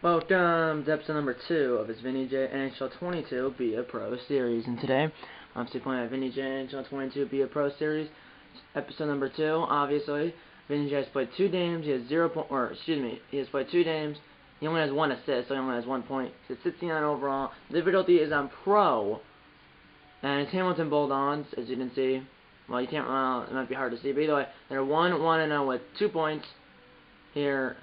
Welcome to episode number 2 of his Vinny J NHL 22 Be a Pro Series. And today, I'm still playing at Vinny J NHL 22 Be a Pro Series. Episode number 2, obviously. Vinny J has played 2 games. He has he has played 2 games. He only has 1 assist, so he only has 1 point. He's 69 overall. The difficulty is on Pro. And it's Hamilton Bulldogs, as you can see. Well, you can't, it might be hard to see, but either way, they're 1-1-0 with 2 points. Here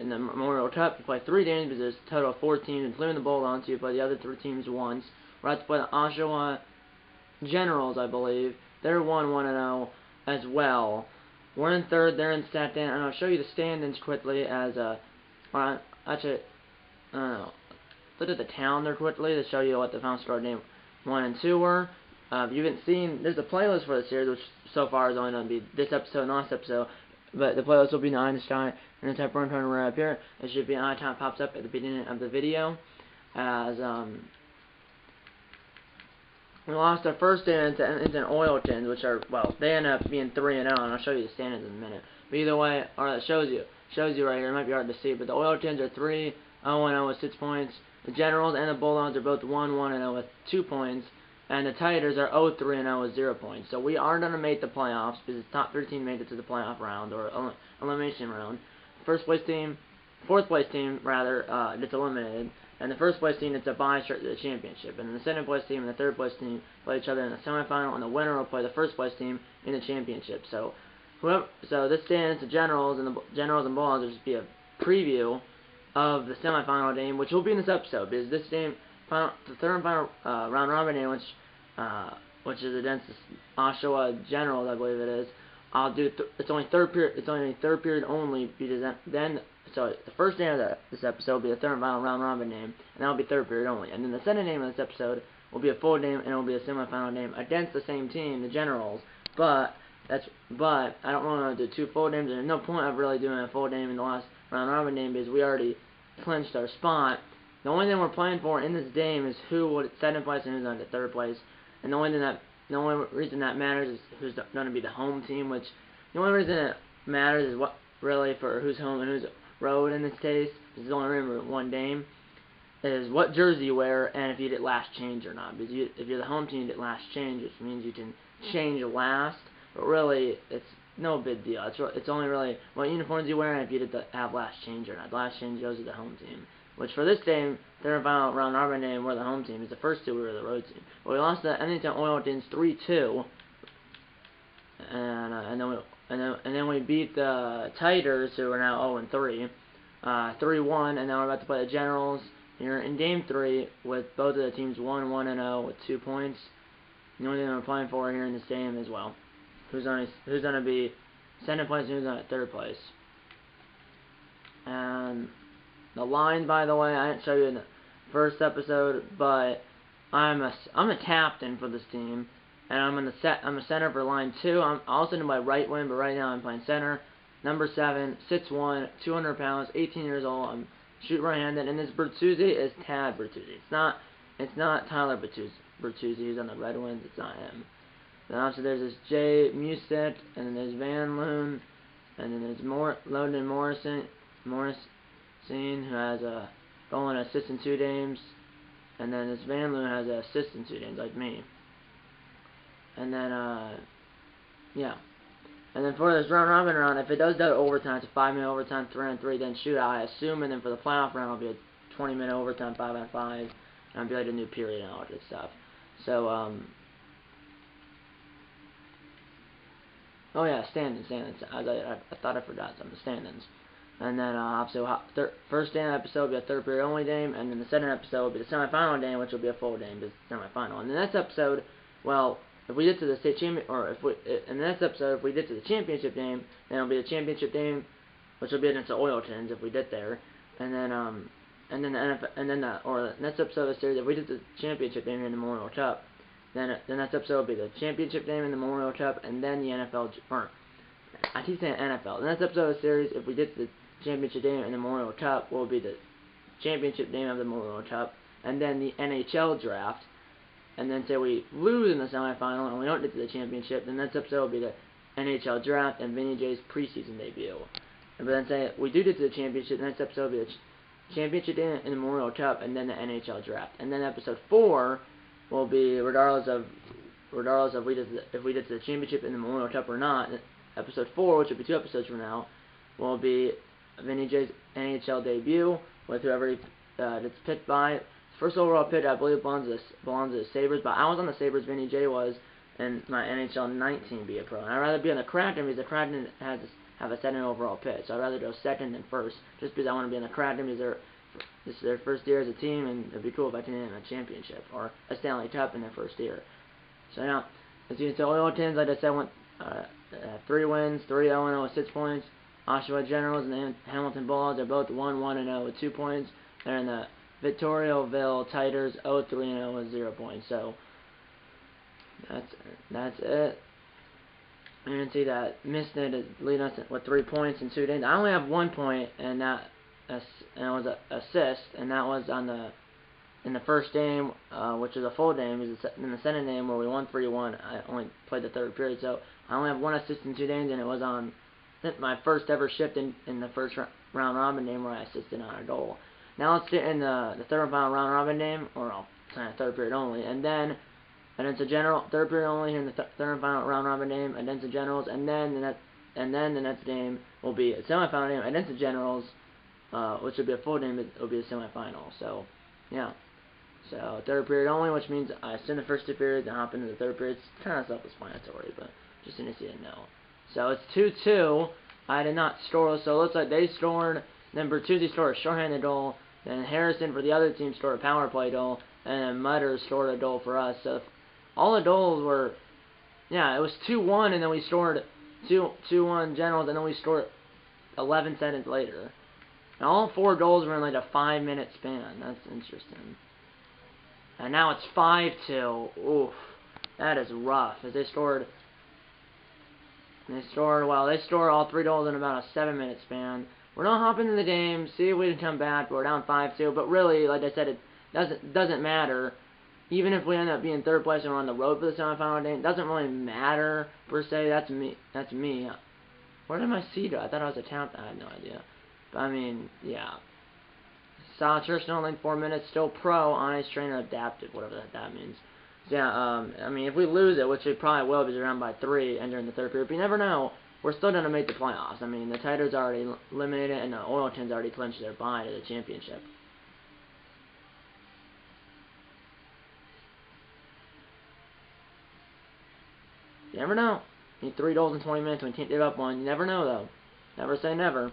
in the Memorial Cup, you play 3 games because there's a total of 4 teams, including the Bulldogs. So you play the other 3 teams once. We're about to play the Oshawa Generals, I believe. They're 1-1-0 as well. We're in 3rd, they're in 2nd, and I'll show you the standings quickly as actually, I don't know. Look at the calendar quickly to show you what the final score game 1 and 2 were. If you haven't seen, there's a playlist for the series, which so far is only going to be this episode and last episode. But the playlist will be in Einstein, and the type of run right up here. It should be an icon pops up at the beginning of the video. As we lost our first game into Oil Tins, which are, well, they end up being 3-0, and I'll show you the standings in a minute. But either way, or that shows you right here. It might be hard to see, but the Oil Tins are 3-0-0 with 6 points. The Generals and the Bulldogs are both 1-1-0 with 2 points. And the Tigers are 0-3-0 with 0 points. So we are going to make the playoffs because the top 13 made it to the playoff round, or elimination round. Fourth place team, gets eliminated. And the first place team gets a bye straight to the championship. And then the second place team and the third place team play each other in the semifinal, and the winner will play the first place team in the championship. So this stands the Generals and Bulldogs will just be a preview of the semifinal game, which will be in this episode, because this game, the third and final round robin game, which is against the Oshawa Generals, I believe it is. I'll do. It's only third period. It's only third period only, because so the first game of this episode will be the third and final round robin game, and that'll be third period only. And then the second game of this episode will be a full game, and it will be a semifinal game against the same team, the Generals. But I don't want to do 2 full games. There's no point of really doing a full game in the last round robin game because we already clinched our spot. The only thing we're playing for in this game is who will get 2nd place and who's going to get 3rd place. And the only reason that matters is who's going to be the home team. Which the only reason it matters is what really for who's home and who's road in this case. This is only remember 1 game. Is what jersey you wear and if you get last change or not. Because if you're the home team, you get last change, which means you can change last. But really, it's no big deal. It's only really what uniforms you wear and if you get to have last change or not. The last change goes to the home team. Which for this game, third and final round robin game, we're the home team. It's the first 2 we were the road team. But we lost the Edmonton Oil Tins 3-2, and then we beat the Tigers, who are now 0-3, 3-1, and now we're about to play the Generals here in Game 3 with both of the teams 1-1-0 with 2 points. The only thing we're playing for here in this game is, well, who's going to be 2nd place and who's going to get 3rd place. And the line, by the way, I didn't show you in the first episode, but I'm a captain for this team, and I'm a center for line 2. I'm also in my right wing, but right now I'm playing center. Number 7, 6'1", 200 pounds, 18 years old. I'm shooting right-handed, and this Bertuzzi is Tad Bertuzzi. It's not Tyler Bertuzzi who's on the Red Wings. It's not him. Then also there's this Jay Musett, and then there's Van Loon, and then there's Logan Morrison, who has a goal and assist in 2 games, and then this Van Loon has an assist in 2 games, like me. And then, yeah. And then for this round robin round, if it does go to overtime, it's a 5-minute overtime, 3-on-3, then shootout, I assume. And then for the playoff round, it'll be a 20-minute overtime, 5-on-5, and it'll be like a new period and all that stuff. So, oh yeah, standings. I thought I forgot some of the standings. And then, obviously, first game episode will be a third period only game, and then the second episode will be the semifinal game, which will be a full game, the semifinal. And the next episode, well, if we get to the state champion, or in the next episode, if we get to the championship game, then it'll be the championship game, which will be against the Oil Tins if we get there. And then, the next episode of the series, if we get to the championship game in the Memorial Cup, then the next episode will be the championship game in the Memorial Cup, and then the NFL, or I keep saying NFL. The next episode of the series, if we get to the championship game in the Memorial Cup, will be the championship game of the Memorial Cup, and then the NHL draft. And then say we lose in the semifinal and we don't get to the championship, then the next episode will be the NHL draft and Vinny J's preseason debut. And but then say we do get to the championship, the next episode will be championship game in the Memorial Cup, and then the NHL draft. And then episode 4 will be regardless of if we get to the championship in the Memorial Cup or not. Episode 4, which will be 2 episodes from now, will be Vinny J's NHL debut with whoever it's picked by. First overall pick, I believe, belongs to the Sabres, but I was on the Sabres, Vinny J was, and my NHL 19 be a pro. And I'd rather be on the Kraken because the Kraken have a 2nd overall pick, so I'd rather go 2nd than 1st, just because I want to be on the Kraken because this is their first year as a team, and it'd be cool if I can win a championship or a Stanley Cup in their first year. So yeah, as you can see, Oilers, like I said, went 3 wins, 3-0-0 with 6 points. Oshawa Generals and the Hamilton Bulldogs are both 1-1-0 with 2 points. They're in the Victoriaville Tigers 0-3-0 with 0 points. So that's it. You can see that Misnet is leading us with 3 points in 2 days. I only have 1 point, and that was an assist, and that was in the first game, which is a full game. In the second game where we won 3-1, I only played the 3rd period, so I only have 1 assist in 2 games, and it was on my first ever shift in the first round robin game where I assisted on a goal. Now let's get in the 3rd and final round robin game, or I'll sign a 3rd period only, and then it's a general 3rd period only here in the 3rd and final round robin game against the Generals, and then the next game will be a semifinal game against the Generals, which will be a full game. It will be a semifinal. So yeah. So 3rd period only, which means I assume the first 2 periods and hop into the 3rd period. It's kind of self-explanatory, but just in case you didn't know. So it's 2-2. I did not score, so it looks like they scored. Then Bertuzzi scored a shorthanded goal. Then Harrison for the other team scored a power play goal. And then Mutter scored a goal for us. So all the goals were, yeah, it was 2-1, and then we scored 2-1 Generals, and then we scored 11 seconds later. And all 4 goals were in like a 5-minute span. That's interesting. And now it's 5-2. Oof, that is rough. As they scored all 3 goals in about a 7-minute span. We're not hopping in the game. See if we can come back. We're down 5-2. But really, like I said, it doesn't matter. Even if we end up being 3rd place and we're on the road for the semifinal game, it doesn't really matter per se. That's me. Where did my seed go? I thought I was a talent. I had no idea. But I mean, yeah. Solid Church, only 4 minutes, still pro, honest trainer, adaptive, whatever that means. So yeah, I mean, if we lose it, which we probably will because we're down by 3 entering the 3rd period, but you never know, we're still going to make the playoffs. I mean, the Tigers already eliminated, and the Oilers already clinched their bye to the championship. You never know. You need 3 goals in 20 minutes, and we can't give up 1. You never know, though. Never say never.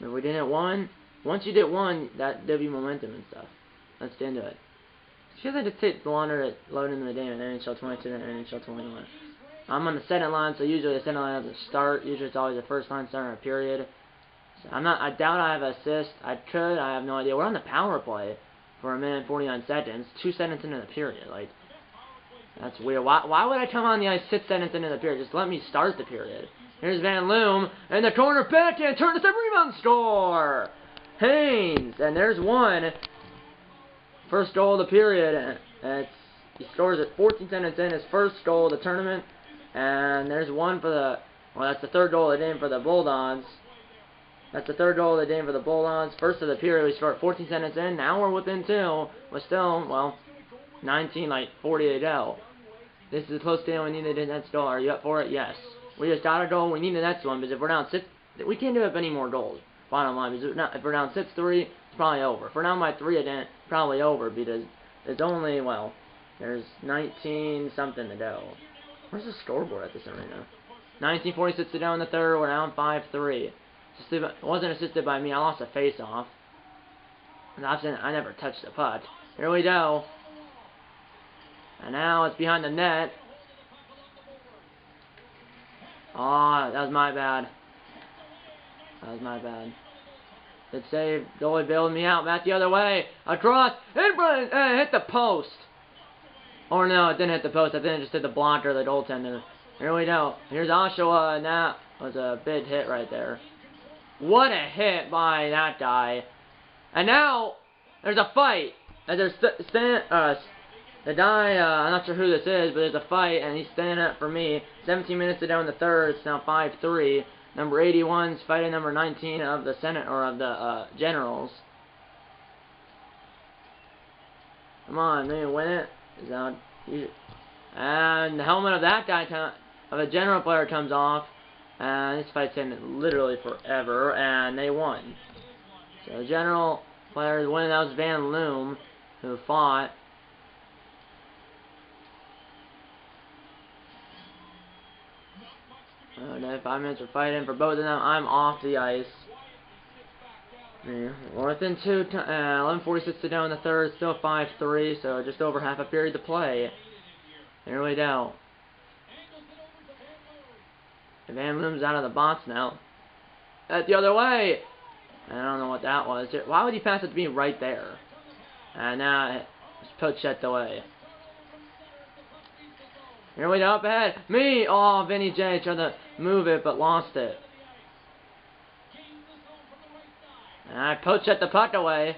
If we didn't 1, once you get 1, that gives you momentum and stuff. Let's get into it. It feels like it takes longer to load into the game in NHL 22 than NHL 21. I'm on the 2nd line, so usually the 2nd line doesn't start. Usually it's always the 1st line starting a period. So I doubt I have an assist. I could. I have no idea. We're on the power play for 1 minute and 49 seconds. 2 seconds into the period. Like, that's weird. Why would I come on the ice 6 seconds into the period? Just let me start the period. Here's Van Loom, and the corner backhand, turn to the rebound, score! Haynes, and there's 1. First goal of the period, and he scores it 14 seconds in, his first goal of the tournament, and there's 1 for the, well, that's the 3rd goal of the game for the Bulldogs. That's the 3rd goal of the game for the Bulldogs. First of the period, we scored 14 seconds in, now we're within 2, but still, well, 40 to go. This is a close game, we need the next goal. Are you up for it? Yes. We just got a goal, we need the next one, because if we're down 6, we can't give up any more goals. Bottom line, because if we're down 6-3, it's probably over. If we're down by 3 again, it's probably over, because it's only, well, there's 19-something to go. Where's the scoreboard at this arena? 19:46 to go in the 3rd, we're down 5-3. It wasn't assisted by me, I lost a face-off. I never touched the puck. Here we go. And now it's behind the net. Oh, that was my bad. Good save. Goalie bailed me out. Back the other way. Across. In front. Hit the post. Or no, it didn't hit the post. I think it just hit the blocker, the goaltender. Here we go. Here's Oshawa, and that was a big hit right there. What a hit by that guy. And now, there's a fight. And there's the guy, I'm not sure who this is, but there's a fight, and he's standing up for me. 17 minutes to go in the 3rd, it's now 5-3. number 81 is fighting number 19 of the Senate, or of the Generals. Come on, maybe win it. Is that, and the helmet of that guy, of a General player, comes off. And this fight's ended literally forever, and they won. So the General player winning, that was Van Loom, who fought. And 5 minutes of fighting for both of them. I'm off the ice. Yeah, we're within 11:46 to go in the third, still 5-3, so just over half a period to play. Here we go. Van Loom's out of the box now. That's the other way. I don't know what that was. Why would he pass it to me right there? And now it's poached away. Here we go, up ahead. Me! Oh, Vinny J tried to move it, but lost it. And I poached the puck away.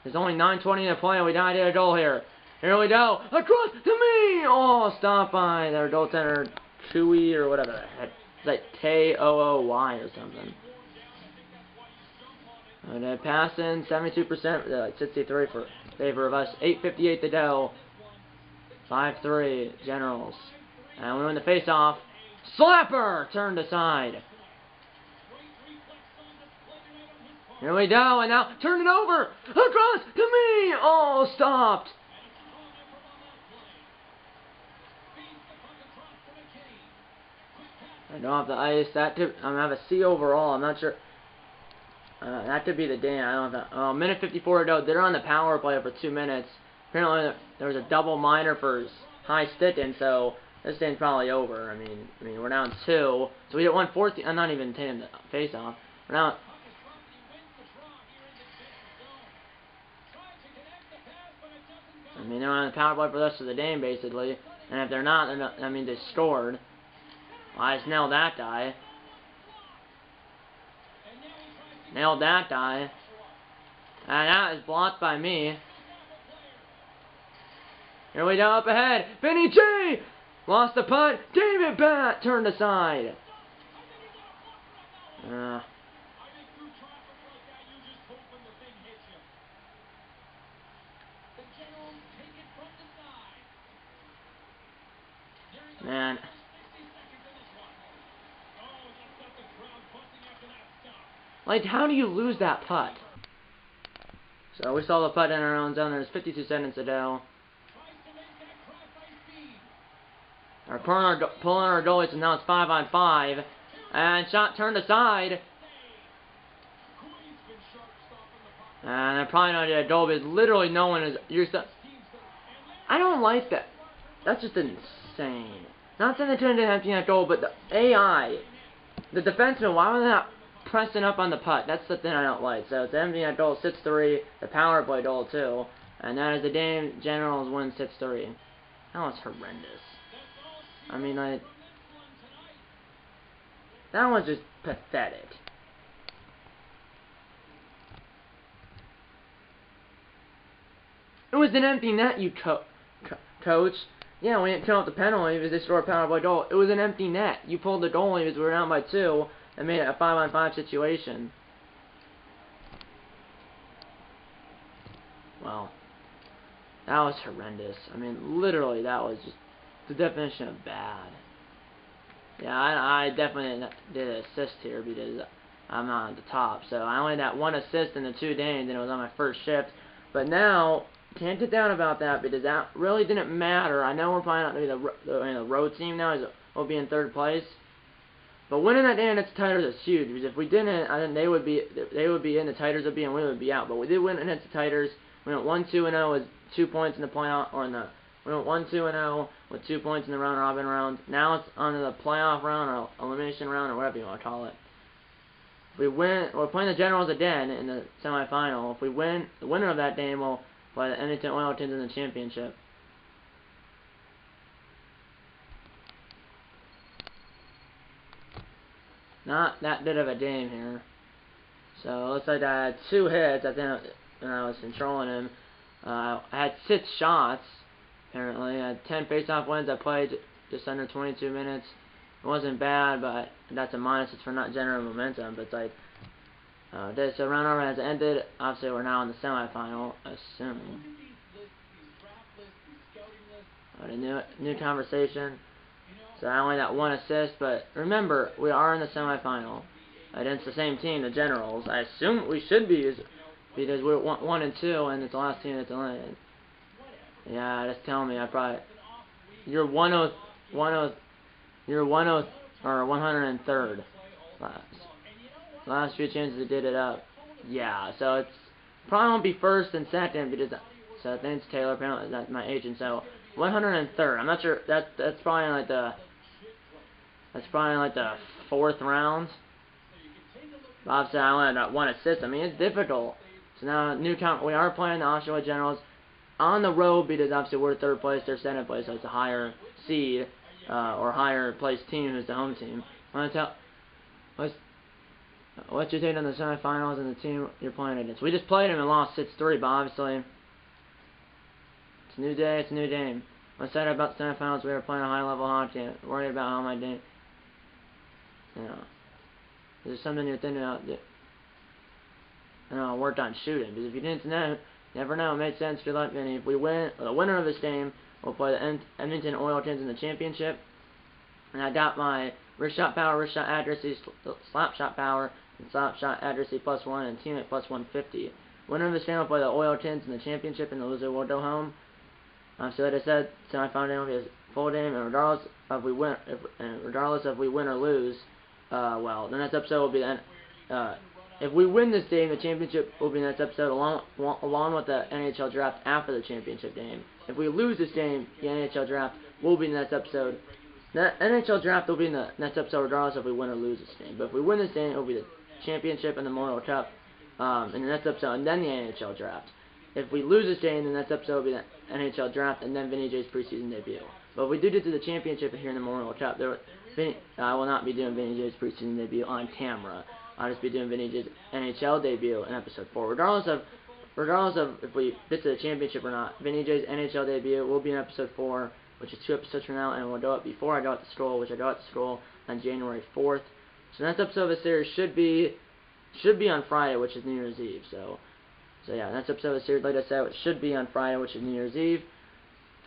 There's only 9:20 to play, and we don't get a goal here. Here we go. Across to me! Oh, stopped by their goaltender, Chewy, or whatever the heck. It's like K-O-O-Y or something. And then passing, 72%, like 63 for favor of us. 8:58 to go. 5-3, Generals. And we win the face-off. Slapper! Turned aside. Here we go, and now turn it over! Across to me! Oh, stopped! I don't have the ice. That could, I have a C overall. I'm not sure. That could be the day. I don't know. Oh, minute 54 to go. They're on the power play for 2 minutes. Apparently, there was a double minor for high sticking, so this thing's probably over. I mean, we're down 2, so we get 114. I'm not even taking the face off. We're now. I mean, they're on the power play for the rest of the game, basically. And if they're not, then that means they scored. Well, I just nailed that guy. Nailed that guy. And that is blocked by me. Here we go, up ahead. Vinny J! Lost the putt. Gave it back. Turned aside. Man. Like, how do you lose that putt? So we saw the putt in our own zone. There's 52 seconds to go. We're pulling our goalies, and now it's 5-on-5. And shot turned aside. And they're probably not get a goal because literally no one is. I don't like that. That's just insane. Not saying they turned into empty net goal, but the AI, the defenseman, why were they not pressing up on the putt? That's the thing I don't like. So it's empty net goal, 6-3. The power play goal too, and that is the game. Generals win 6-3. That was horrendous. I mean, like, that was just pathetic. It was an empty net, you coach. Yeah, we didn't count the penalty because they scored a power play goal. It was an empty net. You pulled the goalie because we were down by 2 and made it a 5-on-5 situation. Well, that was horrendous. I mean, literally, that was just the definition of bad. Yeah, I definitely did an assist here because I'm not at the top. So I only had that 1 assist in the 2 games, and it was on my first shift. But now, can't get down about that because that really didn't matter. I know we're probably not going to be the road team now. We'll be in 3rd place. But winning that game against the Titans is huge because if we didn't, I think they would be in, the Titans would be, and we would be out. But we did win against the Titans. We went 1-2-0 with 2 points in the playoff, or in the. We went 1-2-0 with 2 points in the round-robin round. Now it's on to the playoff round or elimination round or whatever you want to call it. If we win, we're playing the Generals again in the semifinal. If we win, the winner of that game will play the Edmonton Oilers in the championship. Not that good of a game here. So it looks like I had 2 hits. I think when I was controlling him. I had 6 shots. Apparently, I had 10 face-off wins. I played just under 22 minutes. It wasn't bad, but that's a minus. It's for not generating momentum. But it's like, so round robin has ended. Obviously, we're now in the semifinal, assuming. A new conversation. So I only got 1 assist, but remember, we are in the semifinal against the same team, the Generals. I assume we should be, because we're 1 and 2, and it's the last team that's eliminated. Yeah, just tell me. You're 103rd. Last few chances they did it up. Yeah, so it's probably won't be first and second because so thanks Taylor. Apparently that's my agent. So 103rd. I'm not sure. That's probably like the 4th round. Bob said I only got 1 assist. I mean, it's difficult. So now we are playing the Oshawa Generals on the road because obviously we're 3rd place, they're 2nd place, so it's a higher seed or higher placed team who's the home team. What's your take on the semifinals and the team you're playing against? We just played them and lost 6-3, but obviously it's a new day, it's a new game. When I said about the semifinals, we were playing a high-level hockey. Worried about how my day. You know, is there something you're thinking about? Worked on shooting. Because if you didn't know, never know. It made sense. Good luck, Vinny. If we win, the winner of this game will play the Edmonton Oilers in the championship. And I got my wrist shot power, wrist shot accuracy, slap shot power, and slap shot accuracy +1, and teammate +150. Winner of this game will play the Oilers in the championship, and the loser will go home. So like I said, semifinal game will be a full game, and regardless if we win or lose, well, the next episode will be if we win this game, the championship will be the next episode, along with the NHL draft after the championship game. If we lose this game, the NHL draft will be the next episode. The NHL draft will be in the next episode, regardless if we win or lose this game. But if we win this game, it will be the championship and the Memorial Cup in the next episode, and then the NHL draft. If we lose this game, the next episode will be the NHL draft, and then Vinny J's preseason debut. But if we do get to the championship here in the Memorial Cup, I will not be doing Vinny J's preseason debut on camera. I'll just be doing Vinny J's NHL debut in episode 4. Regardless of if we get to the championship or not, Vinny J's NHL debut will be in episode 4, which is 2 episodes from now, and we'll go up before I go out to school, which I go out to school on January 4th. So the next episode of the series should be on Friday, which is New Year's Eve. So yeah, next episode of the series, like I said, it should be on Friday, which is New Year's Eve.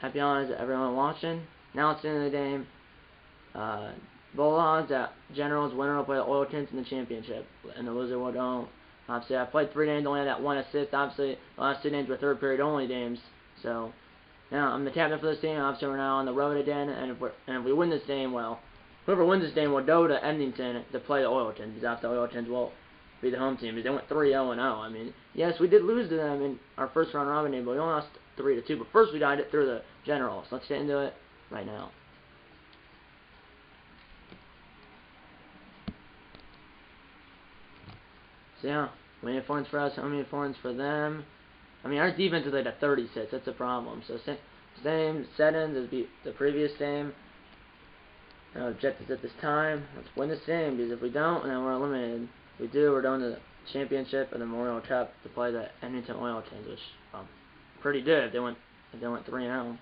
Happy holidays to everyone watching. Now it's the end of the game. Bulldogs at Generals, winner will play the Oilers in the championship, and the loser will go. Obviously, I played 3 games, only had that 1 assist. Obviously, the last 2 games were 3rd period only games. So now I'm the captain for this team. Obviously, we're now on the road again, and if we win this game, well, whoever wins this game will go to Edmonton to play the Oilers, because after the Oilers will be the home team, because they went 3-0-0. I mean, yes, we did lose to them in our first round robin game, but we only lost 3-2. But first, we got it through the Generals. Let's get into it right now. So yeah, winning points for us, how many points for them? I mean, our defense is like a 36. That's a problem. So same settings as the previous game. Our objectives at this time. Let's win this game, because if we don't, then we're eliminated. If we do, we're going to the championship and the Memorial Cup to play the Edmonton Oilers, which pretty good if they went 3-0.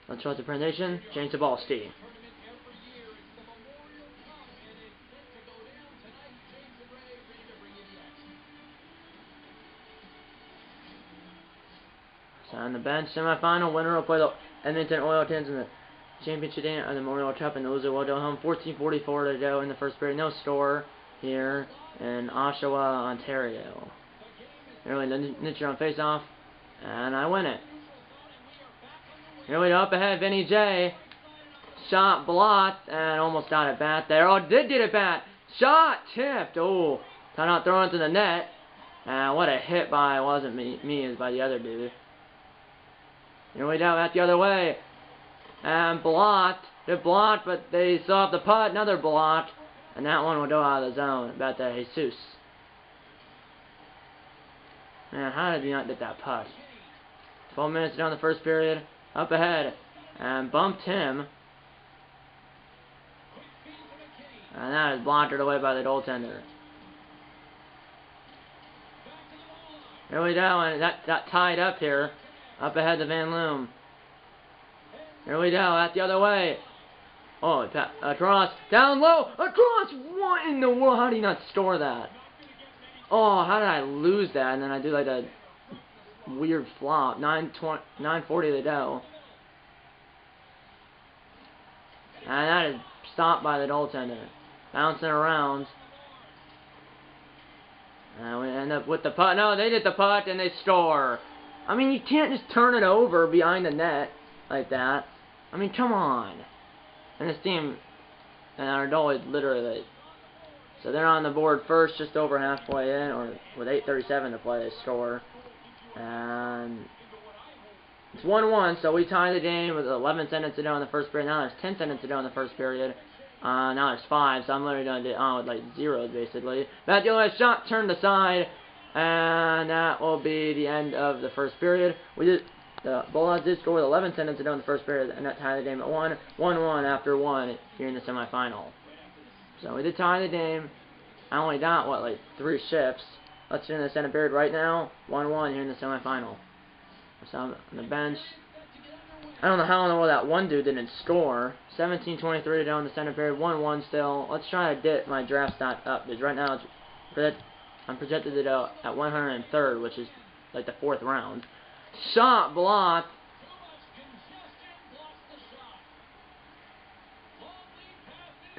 Let's try the presentation. Change the ball, Steve. So on the bench, semifinal winner will play the Edmonton Oilers in the championship game of the Memorial Cup, and the loser will go home. 14:44 to go in the first period. No score here in Oshawa, Ontario. Early Nitcher on face-off, and I win it. Here we go, up ahead, Vinny J. Shot blocked, and almost got it back there. Oh, did get it back. Shot tipped. Oh, thought not throwing it to the net. And what a hit by, it wasn't me, it was by the other dude. Here we go, back the other way. And blocked. It blocked, but they still have the putt. Another block. And that one will go out of the zone. About the Jesus. Man, how did he not get that putt? 12 minutes down the first period. Up ahead, and bumped him. And that is blocked away by the goaltender. Here we go, and that got tied up here. Up ahead to Van Loom. Here we go, that's the other way. Oh, across, down low, across! What in the world? How do you not score that? Oh, how did I lose that? And then I do like a weird flop. 9:40 to go. And that is stopped by the goaltender. Bouncing around. And we end up with the putt. No, they did the putt and they score. I mean, you can't just turn it over behind the net like that. I mean, come on. And this team, and our goalie literally. So they're on the board first, just over halfway in, or with 8:37 to play, they score. And it's 1-1, so we tie the game with 11 seconds to go in the first period. Now there's 10 seconds to go in the first period. Now there's 5, so I'm literally going to do with like zeros, basically. That the other shot turned aside, and that will be the end of the first period. The Bulldogs did score with 11 seconds to go in the first period, and that tied the game at 1-1 after 1 here in the semifinal. So we did tie the game. I only got, what, like 3 shifts. Let's get in the second period right now. 1-1 here in the semifinal. So I'm on the bench. I don't know how in the world that one dude didn't score. 17:23 to go in the second period. 1-1 still. Let's try to get my draft stock up, because right now I'm projected to go at 103rd, which is like the 4th round. Shot blocked.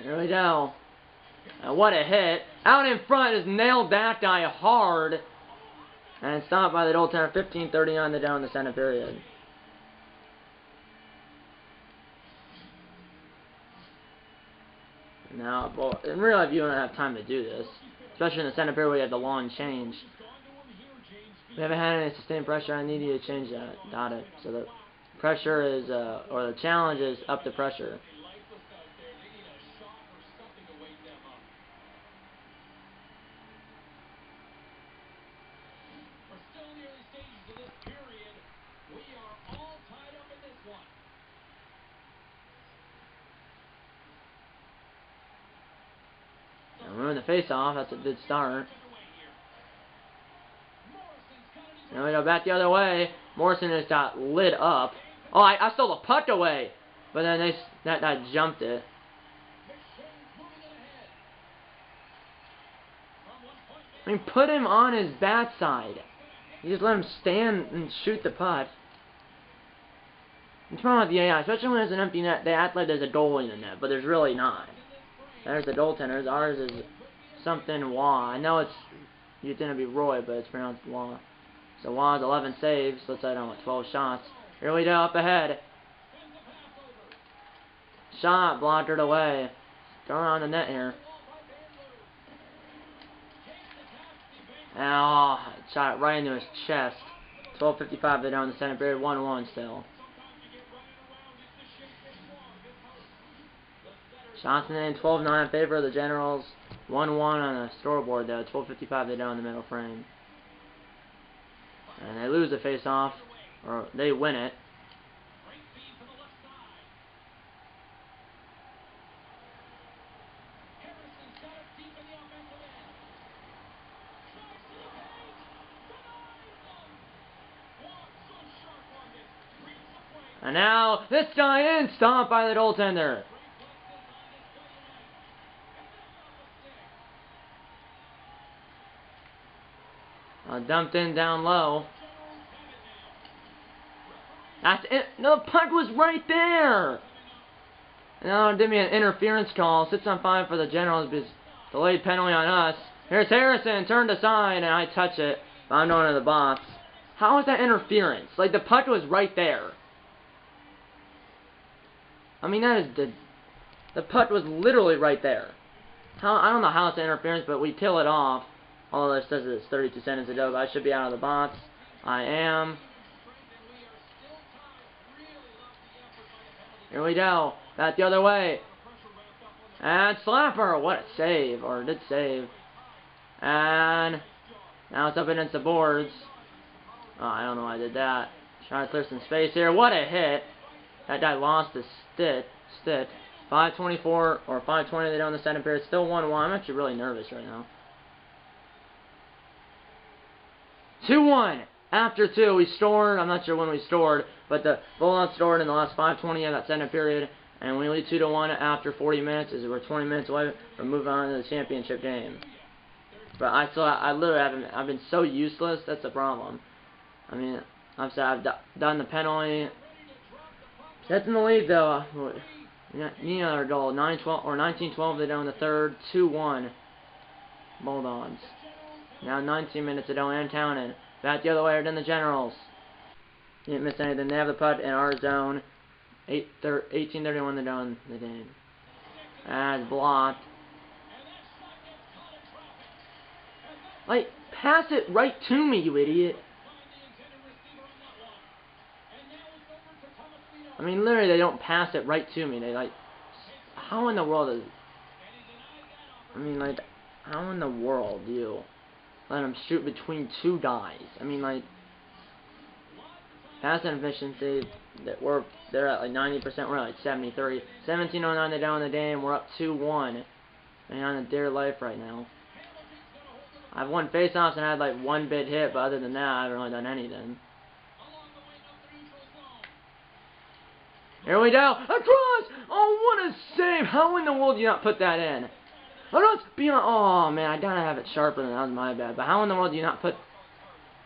Here we go. What a hit. Out in front is nailed that guy hard. And it's stopped by the goaltender. 15:39 to go in the second period. Now, well, in real life, you don't have time to do this. Especially in the second period where you have the long change. We haven't had any sustained pressure. I need you to change that. Got it. So the pressure is, or the challenge is up the pressure. We're in the face-off. That's a good start. Now we go back the other way. Morrison just got lit up. Oh, I stole the puck away. But then that jumped it. I mean, put him on his backside. You just let him stand and shoot the puck. What's wrong with the AI? Especially when there's an empty net, they act like there's a goal in the net, but there's really not. There's the goaltenders. Ours is something Wah. I know it's gonna be Roy, but it's pronounced Wah. So Wah's 11 saves. Let's say on with 12 shots. Here we go, up ahead. Shot blocked it away. Going on the net here. And oh, shot it right into his chest. 12:55 to go in the second period. 1-1 still. Shots in 12-9 in favor of the Generals. 1-1 on the scoreboard though. 12:55 they down in the middle frame. And they lose the face-off, or they win it. And now this guy in, stomped by the goaltender. Dumped in down low. That's it. No, the puck was right there. Now give me an interference call. 6-on-5 for the Generals because delayed penalty on us. Here's Harrison, turned aside, and I touch it. I'm going to the box. How is that interference? Like, the puck was right there. I mean, that is the puck was literally right there. I don't know how it's interference, but we kill it off. All this says is 32 seconds to go, but I should be out of the box. I am. Here we go. Back the other way. And slapper. What a save. Or did save. And now it's up against the boards. Oh, I don't know why I did that. Trying to clear some space here. What a hit. That guy lost his stick. 5:24 or 5:20 they do in the second period. Still 1-1. I'm actually really nervous right now. 2-1. After 2, we scored. I'm not sure when we scored, but the Bulldogs scored in the last 5:20 of that second period, and we lead 2-1 after 40 minutes. As we're 20 minutes away from moving on to the championship game. But I literally haven't. I've been so useless. That's the problem. I mean, I've done the penalty. That's in the lead though. Need another goal. 9-12 or 19-12. They down the third. 2-1. Bulldogs. Now 19 minutes to go and counting. Back the other way, then the Generals. Didn't miss anything. They have the putt in our zone. 18:31 to go in the game. And blocked. Like, pass it right to me, you idiot. I mean, literally, they don't pass it right to me. They, like, how in the world is... I mean, like, how in the world do you let them shoot between two guys? I mean, like, passing efficiency, they're at, like, 90%. We're at, like, 70-30. 17:09 to go in the game. We're up 2-1. And on a dear life right now. I've won face-offs and had like one big hit, but other than that, I haven't really done anything. Here we go. Across! Oh, what a save! How in the world do you not put that in? Across! Beyond. Oh, man, I gotta have it sharper than that. Was my bad. But how in the world do you not put...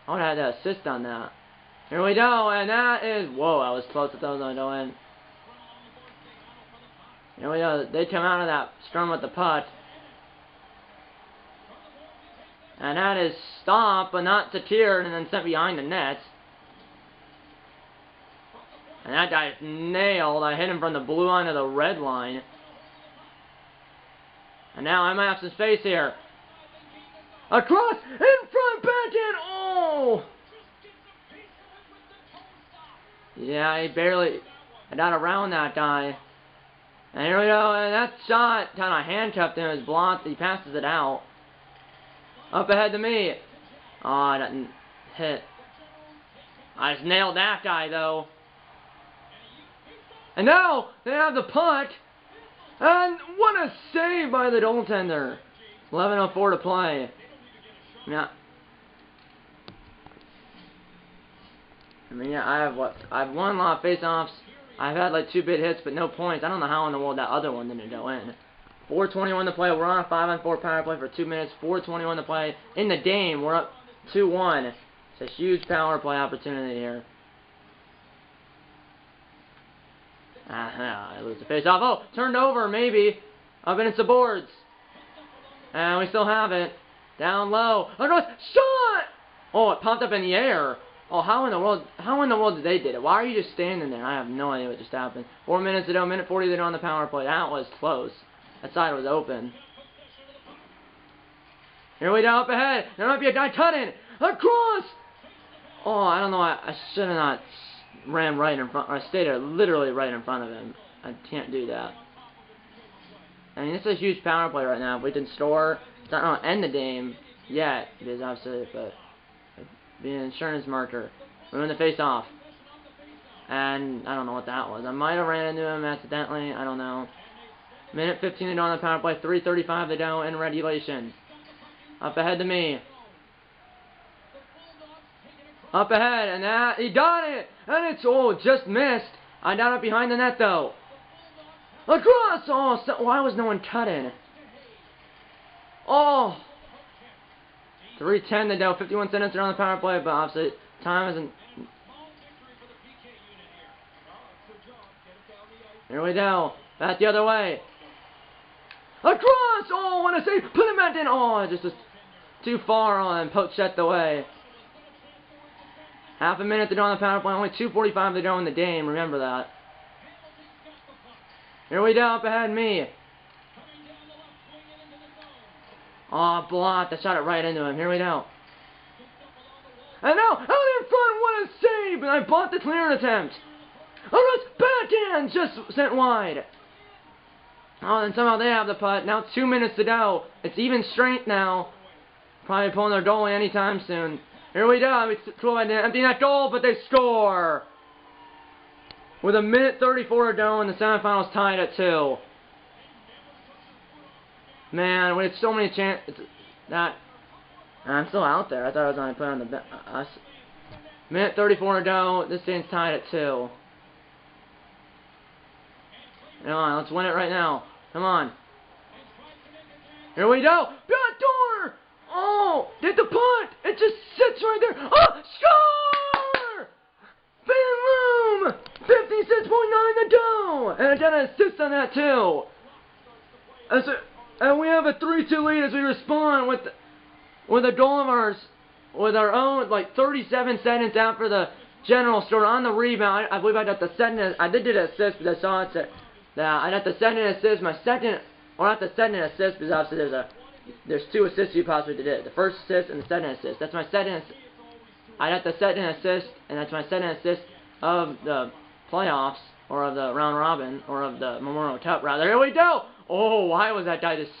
I would have had to assist on that. Here we go, and that is... Whoa, I was close to those going to go in. Here we go. They come out of that scrum with the putt. And that is stopped, but not secured, and then sent behind the net. And that guy's nailed. I hit him from the blue line to the red line. And now I might have some space here. Across, in front, back in, oh! Yeah, I got around that guy. And here we go, and that shot kind of handcuffed him. It was blocked. He passes it out. Up ahead to me. Oh, I didn't hit. I just nailed that guy, though. And now, they have the puck. And what a save by the goaltender. 11:04 to play. Yeah. I mean, yeah, I've won a lot of face-offs. I've had like 2 big hits, but no points. I don't know how in the world that other one didn't go in. 4:21 to play. We're on a 5-on-4 power play for 2 minutes. 4:21 to play in the game. We're up 2-1. It's a huge power play opportunity here. I lose the face-off. Oh, turned over, maybe. Up and it's the boards. And we still have it. Down low. Across. Shot! Oh, it popped up in the air. Oh, how in the world did they did it? Why are you just standing there? I have no idea what just happened. 4 minutes to go. Minute 40 to go on the power play. That was close. That side was open. Here we go, up ahead. There might be a guy cutting. Across! Oh, I don't know. I should have not ran right in front. Or I stayed there literally right in front of him. I can't do that. I mean, this is a huge power play right now. If we can score, it's not going to end the game yet. Because obviously, but be an insurance marker. We win the face-off. And I don't know what that was. I might have ran into him accidentally. I don't know. Minute 15 to go on the power play. 3:35 to go in regulation. Up ahead to me. Up ahead, and that he got it, and it's just missed. I got it behind the net though. Across. Oh, so, why was no one cutting? Oh. 3:10 to go. 51 seconds on the power play, but obviously time isn't. Here we go. Back the other way. Across! Oh, what a save! Put him back in! Oh, just too far on. Poached that away. Half a minute to go on the power play. Only 2:45 to go in the game. Remember that. Here we go. Up ahead, me. Oh, blocked. I shot it right into him. Here we go. And now, out in front. What a save! And I blocked the clearing attempt. Oh, it's back in! Just sent wide. Oh, and somehow they have the putt. Now 2 minutes to go. It's even strength now. Probably pulling their goalie anytime soon. Here we go. It's cool. Empty that goal, but they score. With a minute 34 to go, and the semifinals tied at 2. Man, we had so many chances. That. I'm still out there. I thought I was going to put on the us. Minute 34 to go. This game's tied at 2. Come on, let's win it right now. Come on. Here we go. Back door. Oh, did the punt. It just sits right there. Oh, score! Boom! 56.9 to go. And I got an assist on that too. And we have a 3-2 lead as we respond with a goal of ours, with our own, like 37 seconds after the General scored on the rebound. I believe I got the second. I did an assist because I saw it said that I got the second assist. My second, or not the second assist, because obviously there's 2 assists you possibly did. The first assist and the second assist. That's my second. I got the second assist, and that's my second assist of the playoffs, or of the round robin, or of the Memorial Cup rather. Here we go. Oh, why was that guy just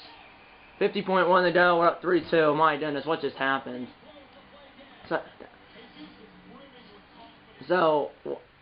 50.1 to go? We're up 3-2. My goodness, what just happened? So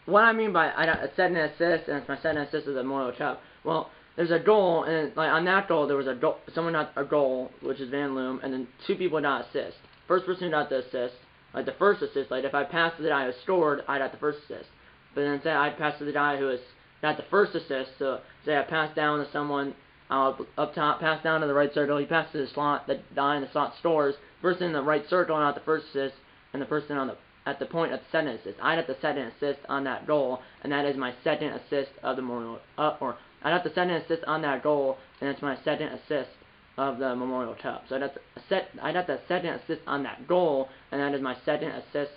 what I mean by I got a second assist, and it's my second assist of the Memorial Cup. Well, there's a goal, and like on that goal, there was a goal. Someone got a goal, which is Van Loom, and then 2 people got assist. First person who got the assist, like the first assist, like if I passed to the guy who scored, I got the first assist. But then say I passed to the guy who got the first assist. So say I passed down to someone up top, passed down to the right circle. He passed to the slot. The guy in the slot scores. Person in the right circle got the first assist, and the person at the point at the second assist. I got the second assist on that goal, and that is my second assist of the Memorial. Or I got the second assist on that goal, and it's my second assist of the Memorial Cup. So I got the second assist on that goal, and that is my second assist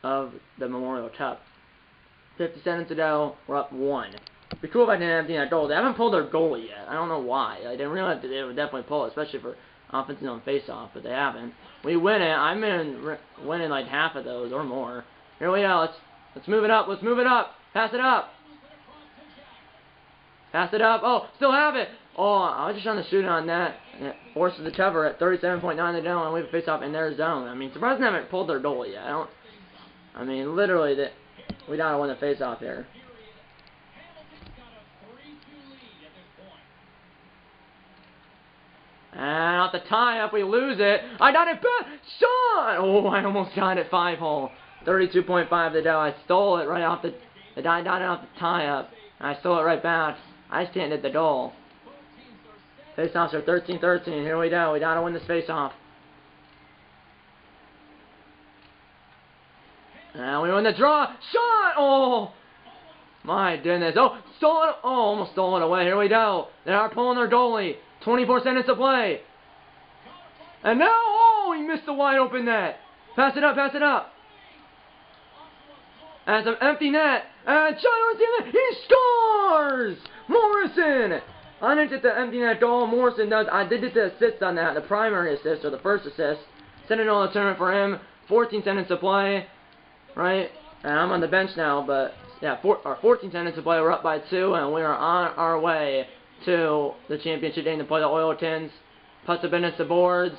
of the Memorial Cup. 50 seconds to go. We're up 1. It'd be cool if I didn't empty that goal. They haven't pulled their goalie yet. I don't know why. I didn't realize that they would definitely pull it, especially for offensive zone face-off, but they haven't. We win it. I'm winning like half of those or more. Here we go. Let's move it up. Let's move it up. Pass it up. Pass it up. Oh, still have it. Oh, I was just trying to shoot it on that. And it forces the cover at 37.9 to go, and we have a face-off in their zone. I mean, surprised they haven't pulled their goalie yet. I mean, literally, we gotta win the face-off here. And off the tie-up, we lose it. I got it back. Shot! Oh, I almost got it 5-hole. 32.5 to go. I stole it right off I got it off the tie-up. I stole it right back. I just can't hit the goal. Face-offs are 13-13. Here we go. We gotta win this face-off. And we win the draw. Shot! Oh! My goodness. Oh, stole it. Oh, almost stole it away. Here we go. They are pulling their goalie. 24 seconds to play. And now, oh, he missed the wide open net. Pass it up, pass it up. And some empty net. And he scores! Morrison! I didn't get the empty net goal. Morrison does. I did get the assist on that, the primary assist, or the first assist. Sending all the tournament for him. 14 seconds to play. Right? And I'm on the bench now, but yeah, 14 seconds to play. We're up by 2, and we are on our way to the championship game to play the Oil Tins. Puts up against the boards.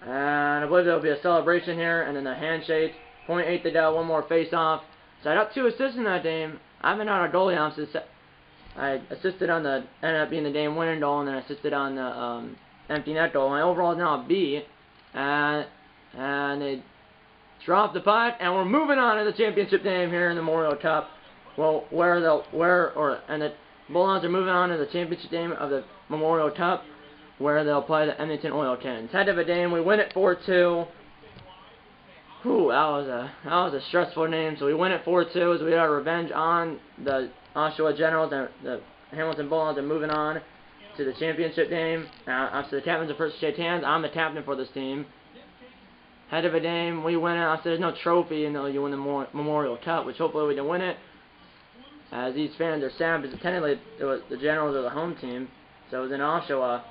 And I believe there will be a celebration here, and then a handshake. 0.8 to go, 1 more face-off. So I got 2 assists in that game. I haven't had a goalie on since I assisted on the, ended up being the game winning goal, and then assisted on the empty net goal. My overall is now a B. And they drop the puck, and we're moving on to the championship game here in the Memorial Cup. Well, and the Bulldogs are moving on to the championship game of the Memorial Cup, where they'll play the Edmonton Oil Tins. Head of a game, we win it 4-2. Whew, that was a stressful game. So we win it 4-2 as we got revenge on the Oshawa Generals, and the Hamilton Bulldogs are moving on to the championship game. Now, after the captains are first to shake hands, I'm the captain for this team. Head of a game, we win it. I said there's no trophy until you win the Memorial Cup, which hopefully we can win it. As these fans are sad because technically the Generals are the home team, so it was in Oshawa.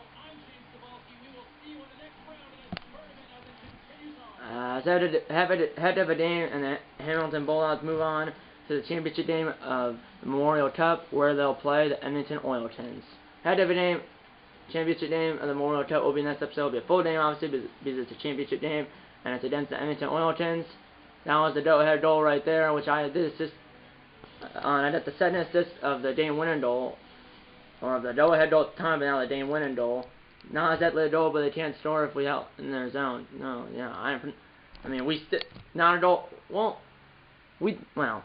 Head of a game, and the Hamilton Bulldogs move on to the championship game of the Memorial Cup, where they'll play the Edmonton Oil Tins. Head of a game, championship game of the Memorial Cup will be next episode. It'll be a full game, obviously, because it's a championship game, and it's against the Edmonton Oil Tins. That was the go-ahead goal right there, which I did assist I got the second assist of the game winning goal, or of the go-ahead goal at the time, but now the game winning goal. Not exactly a goal, but they can't score if we out in their zone. No, yeah, I mean, not a goal. Well, we're going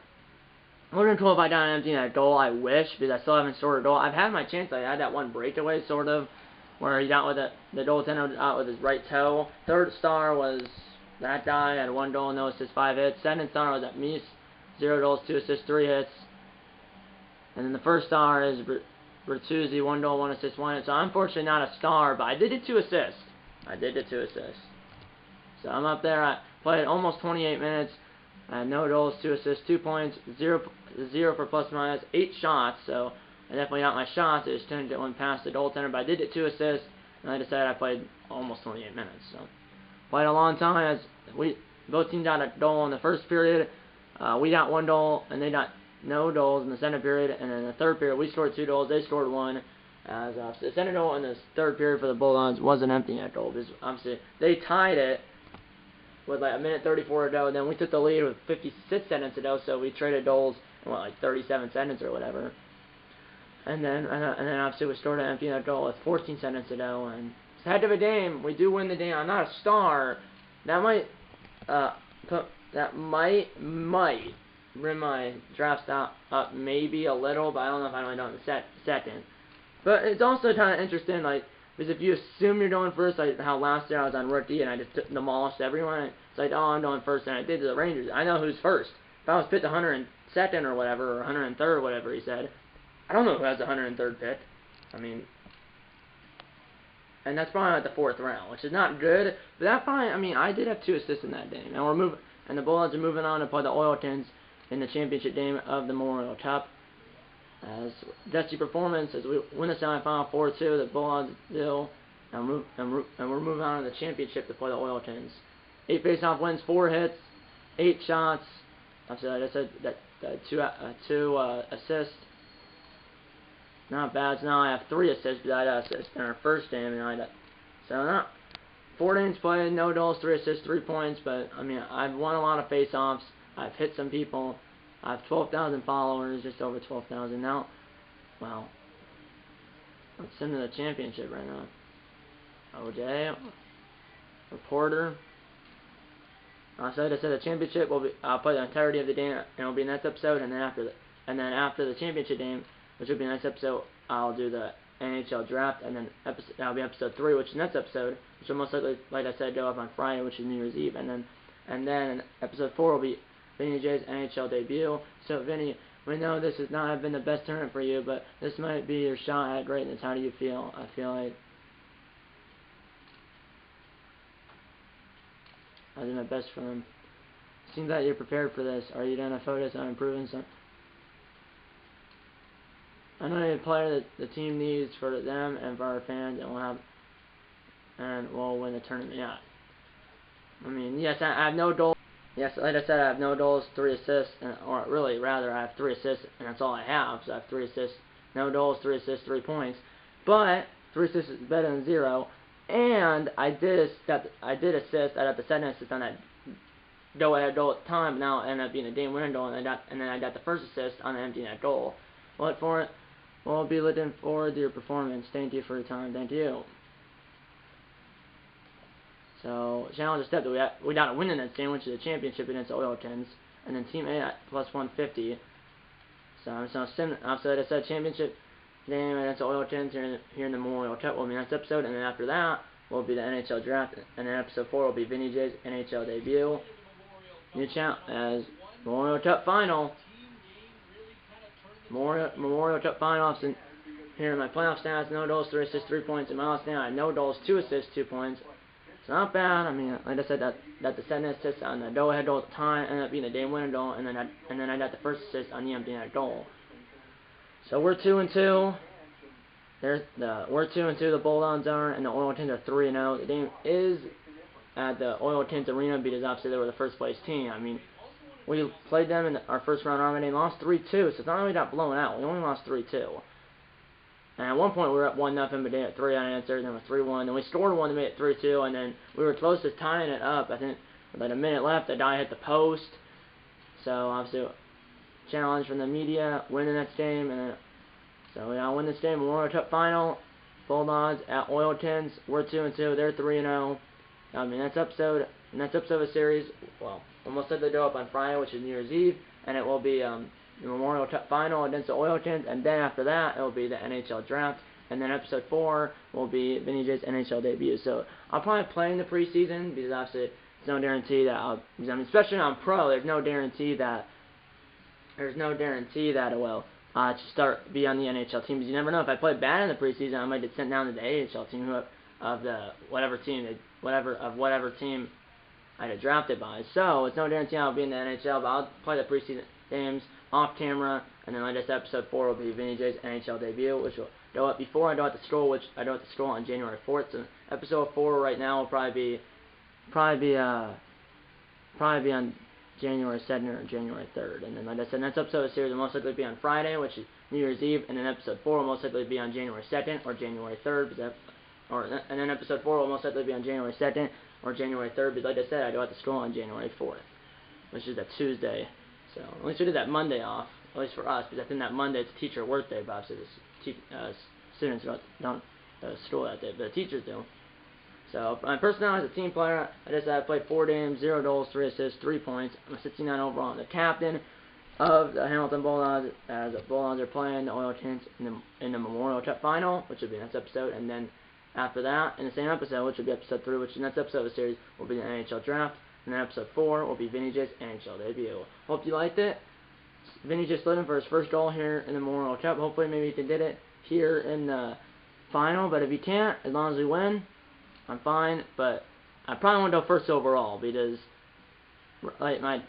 to 12 by down and empty that goal, I wish, because I still haven't scored a goal. I've had my chance. I had that one breakaway, sort of, where he got with the goaltender out with his right toe. Third star was that guy, had 1 goal, no assists, 5 hits. Second star was at Mies, 0 goals, 2 assists, 3 hits. And then the first star is Bertuzzi, 1 goal, 1 assist, 1 hit. So unfortunately not a star, but I did get 2 assists. So I'm up there. I played almost 28 minutes. I had no goals, 2 assists, 2 points, 0 for plus minus, 8 shots. So I definitely got my shots. I just couldn't get one past the goaltender, but I did get 2 assists. And like I said, I played almost 28 minutes. So played a long time. Both teams got a goal in the first period. We got 1 goal, and they got no goals in the second period. And in the third period, we scored 2 goals. They scored 1. As the second goal in the third period for the Bulldogs was an empty net goal, because obviously they tied it with like 1:34 to go, and then we took the lead with 56 seconds to go, so we traded goals in like 37 seconds or whatever. And then obviously we scored an empty net goal with 14 seconds to go, and it's the head of a game. We do win the game. I'm not a star. That might bring my draft stock up maybe a little, but I don't know if I really know in the second. But it's also kind of interesting, like, because if you assume you're going first, like how last year I was on rookie and I just demolished everyone, it's like, oh, I'm going first, and I did to the Rangers. I know who's first. If I was picked 102nd or whatever, or 103rd or whatever he said, I don't know who has the 103rd pick. I mean, and that's probably at the 4th round, which is not good. But that probably, I mean, I did have 2 assists in that game, and the Bulldogs are moving on to play the Oilers in the championship game of the Memorial Cup. As Dusty performance as we win the semifinal 4-2, the Bulldogs do, and we're moving on to the championship to play the Oilers. 8 face-off wins, 4 hits, 8 shots. Like I said, two assists. Not bad. So now I have 3 assists, but I had an assist in our first game, and so not 4 games played, no goals, 3 assists, 3 points. But I mean, I've won a lot of face-offs. I've hit some people. I have 12,000 followers, just over 12,000 now. Well, let's send to the championship right now. OJ, reporter. So like I said, the championship will be. I'll play the entirety of the game, and it'll be next episode. And then after the championship game, which will be next episode, I'll do the NHL draft, and then that'll be episode 3, which is next episode, which will most likely, like I said, go up on Friday, which is New Year's Eve, and then episode 4 will be Vinny J's NHL debut. So Vinny, we know this has not been the best tournament for you, but this might be your shot at greatness. How do you feel? I feel like I did my best for them. Seems that you're prepared for this. Are you going to focus on improving some? I know you're a player that the team needs for them and for our fans, and we'll win the tournament. Yeah. I mean, yes, I have no goals. Yes, like I said, I have no goals, 3 assists, or really, rather, I have 3 assists, and that's all I have. So I have 3 assists, no goals, 3 assists, 3 points. But 3 assists is better than 0. And I did assist. I got the second assist on that go-ahead goal at the time. But now it ended up being a game-winning goal, and then I got the first assist on the empty net goal. Look for it. We'll be looking forward to your performance. Thank you for your time. Thank you. So, challenge step that we got to win in that game, which is the championship against the Oilers, and then Team A at plus 150. So, like I said, championship game against the Oilers here in the Memorial Cup will be next episode, and then after that will be the NHL draft, and then episode 4 will be Vinny J's NHL debut. New challenge as Memorial Cup final. Memorial Cup final. And here in my playoff stats, no goals, 3 assists, 3 points. In my last game, I had no goals, 2 assists, 2 points. It's not bad. I mean, like I said, that the second assist on the go-ahead goal at the time ended up being a game-winning goal, and then I got the first assist on the empty net goal. So we're 2-2. We're 2-2. The Bulldogs are, and the Oilers are 3-0. The game is at the Oilers Arena because obviously they were the first place team. I mean, we played them in our first round robin and lost 3-2. So it's not like we got blown out. We only lost 3-2. And at one point we were up 1-0, but they had 3 unanswered, then we're 3-1. Then we scored one to make it 3-2, and then we were close to tying it up. I think with like a minute left, the guy hit the post. So obviously, challenge from the media, win the next game, and so we gotta win this game. Memorial Cup final. Bulldogs at Oiltons. We're 2-2. They're 3-0. I mean, next episode of a series. Well, almost said they go up on Friday, which is New Year's Eve, and it will be the Memorial Cup final against the Oiltons, and then after that, it will be the NHL draft. And then episode 4 will be Vinny J's NHL debut. So I'll probably play in the preseason because obviously it's no guarantee that especially on pro. There's no guarantee that it will be on the NHL team because you never know. If I play bad in the preseason, I might get sent down to the AHL team of whatever team I get drafted by. So it's no guarantee I'll be in the NHL, but I'll play the preseason games off camera. And then like I said, episode 4 will be Vinny J's NHL debut, which will go up before I go at the scroll, which I go at the scroll on January 4th. So episode 4 right now will probably be on January 2nd or January 3rd. And then like I said, next episode of the series will most likely be on Friday, which is New Year's Eve, and then episode 4 will most likely be on January 2nd or January 3rd. And then episode 4 will most likely be on January 2nd or January 3rd, because like I said, I go at the scroll on January 4th, which is a Tuesday. So at least we did that Monday off, at least for us, because I think that Monday it's a teacher work day, but obviously the students don't school that day, but the teachers do. So my personality as a team player, I played 4 games, 0 goals, 3 assists, 3 points. I'm a 69 overall. I'm the captain of the Hamilton Bulldogs, as the Bulldogs are playing the Oiltons in the Memorial Cup final, which will be the next episode, and then after that, in the same episode, which will be episode 3, which is the next episode of the series, will be the NHL draft, and then episode 4 will be Vinny J's NHL debut. Hope you liked it. Vinny just slid in for his first goal here in the Memorial Cup. Hopefully maybe he can get it here in the final, but if he can't, as long as we win, I'm fine. But I probably want to go first overall because like my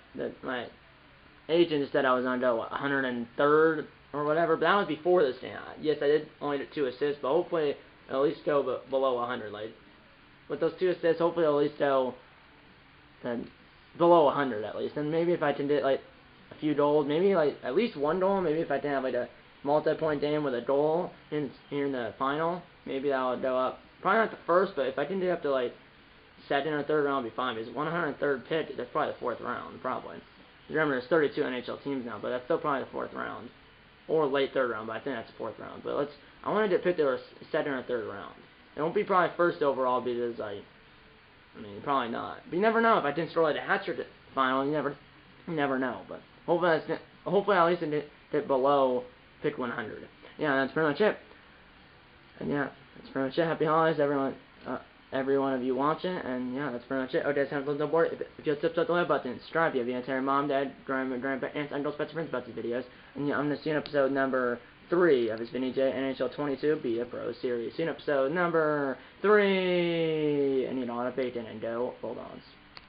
agent said I was going to go 103rd or whatever, but that was before this game. Yes, I did only get 2 assists, but hopefully I'll at least go below 100. Like with those 2 assists, hopefully I'll at least go below 100 at least. And maybe if I can get like a few goals, maybe like at least 1 goal, maybe if I can have like a multi-point game with a goal here in the final, maybe that'll go up. Probably not the first, but if I can get up to like 2nd or 3rd round, I'll be fine. Because 103rd pick, that's probably the 4th round, probably. Remember, there's 32 NHL teams now, but that's still probably the 4th round. Or late 3rd round, but I think that's the 4th round. But I want to get picked over 2nd or 3rd round. It won't be probably first overall because I mean, probably not. But you never know. If I didn't score like a hat-trick final, you never know. But hopefully at least get below pick 100. Yeah, that's pretty much it. And yeah, that's pretty much it. Happy holidays, every one of you watching. And yeah, that's pretty much it. Okay, time to the board. If you hit the like button, subscribe. If you want to tell your mom, dad, grandpa, aunts, uncles, best friends about these videos. And yeah, I'm gonna see you in episode number 3 of his Vinny J NHL 22 Be a Pro series. See you in episode number 3. And you know, on a bacon and go Bulldogs.